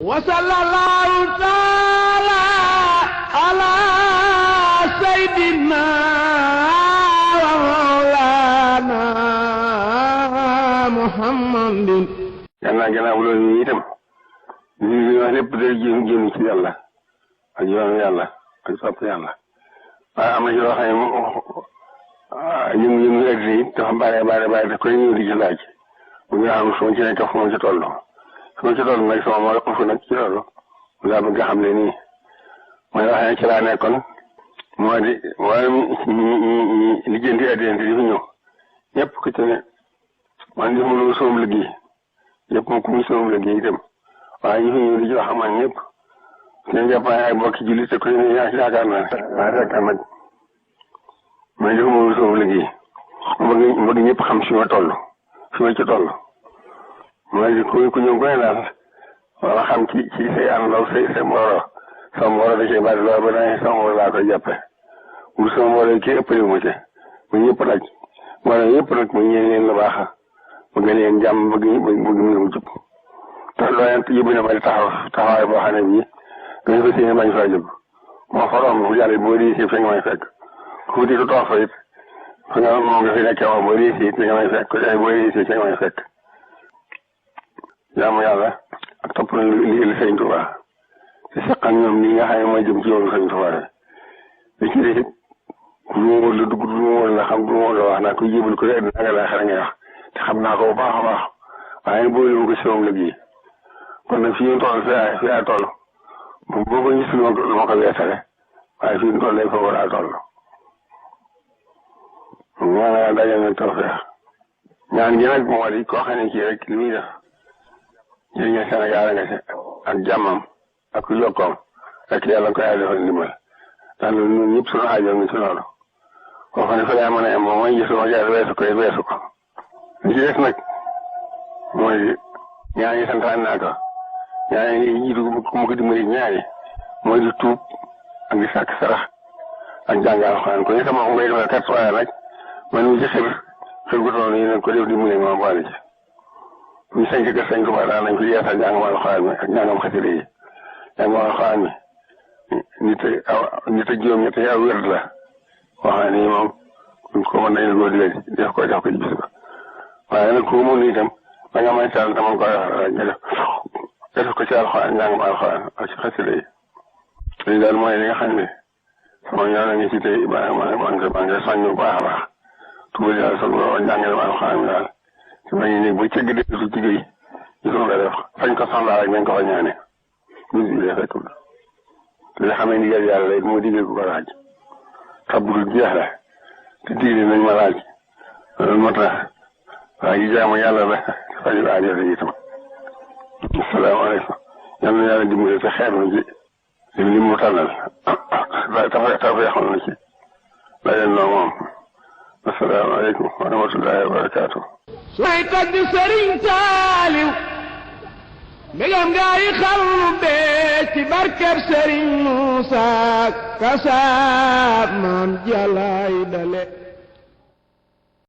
وصلى الله تعالى على سيدنا ومولانا محمد. yàlla gannaaw loolu ñu itam li wax lépp day jëm ci yàlla ak yoonu yàlla ak sopp yàlla waaye am na ci loo xam ne yëngu-yëngu addina yi dafa bare daf koy ñëw di ci laaj bu ñu xam su ma ci nekk fu ma ci toll nag sama moo ëpp nag ci loolu laa bëgg a xam ne nii mooy wax ne ci laa nekkoon moo di ñi lijjanti addina di fi ñëw ñëpp ku ci ne man di mënul soom liggéey yëpp moom ku muy soom liggéey itam waaye ñu fi ñëw di ci wax amaan ñëpp seen jàppaay ay bokki jullit te ku ne yaakaar naa waaye fekk nag man di mënul soom liggéey bëgg ñëpp xam fi ma ci toll mooy di ku ñëw ku ne daal wala xam ci say àndaw say mbooloo sama mbooloo da cee bari lool ba dangay sama mbooloo laa koy jàppe bu sama mbooloo kii ëppale mu ci ba ñëpp laaj mbooloo ñëpp nag mu ñeen leen lu baax bëgg leen jàmm bëgg mbir mu jub te loolu yëpp na ma di taxawaay boo xam ne bii dañu ko séen bañ faa jóg moo faroon bu jàll boo di si fi nga may fekk ku di toog fa it fa nga moom nga fi nekkee moom boo di si it fi nga may fekk boo di si fi nga may fekk jaamu yàlla ak topp na liggéeyal Sëriñ Tuubaa te seqal ñoom li nga xam ne mooy jëm ci yoonu Sëriñ Tuubaa li ci des it lu ma wóor la dugg lu ma wóor la xam lu ma wóor la wax naa ko jébal ko rek dina la xel ngay wax te xam naa ko bu baax a baax waaye boole wu ko si moom liggéey kon nag fi ñu toll fi laa toll moom boo ko gis lu ma ko weesale waaye fi ñu toll lay foofu laa toll ñaan dajal nag tawfeex ñaan gi nag moo di koo xam ne kii rek li muy def jërëjëf Sénégal nga si ak jàmmam ak yokkoom rek yàlla ko yàlla defal ndimbal ndax ñun ñëpp suñu aajo ngi ci loolu koo xam ne fa laa mën a yem moom mooy gis lu ma jaar weesu ko li ci des nag mooy ñaan yi santaan naa ko ñaan yi jiitu ku ma ko dimbali ñaari mooy di tuub ak di sàkk sarax ak jàngal Alxuraan ko ni sama ngay defal kat waaye nag man mi ci xel gu toll nii nag ko def dimbali ma boole ci ñu sañ ci kër Sëriñ Tuubaa daal nañ ko yeesal jàngam Alxuraan mi ak jàngam xasida yi jàngam Alxuraan mi nit a juróom-ñett yi aw wér la wax ni moom ko mën nañ la koo digal def ko jox ko ci bis ba waaye nag ku mun itam da nga may taal dama ko nga def ko ci Alxuraan jàngam Alxuraan ak ci xasida yi lii daal mooy li nga xam ne sama ñaan a ngi ci tey maa ngi soññ bu baax a baax tuba yàlla sol jàngam Alxuraan mi daal ci ma ngi nekk ba cëgg de du ci géej ñu soog a def fañ ko soxlaa rek nañ ko fa ñaane bis bi dee fekk te li xamee ndigal yàlla lay moo digal ko laaj xabru jeex la te digle nañ ma laaj loolu moo tax waaye ji jaamu yàlla la faju aajo la itam asalaamaaleykum yal na yàlla dimbali te xeer na ci li mu tànnal tafeexal na ci la leen noo moom asalaamaaleykum wa rahmatullahi wa barakaatu. may tagg Sëriñ Saaliw mbégam gaa yi xarnu bee ci barkeb Sëriñ Muusaa Kasaab maam Jalaay Dale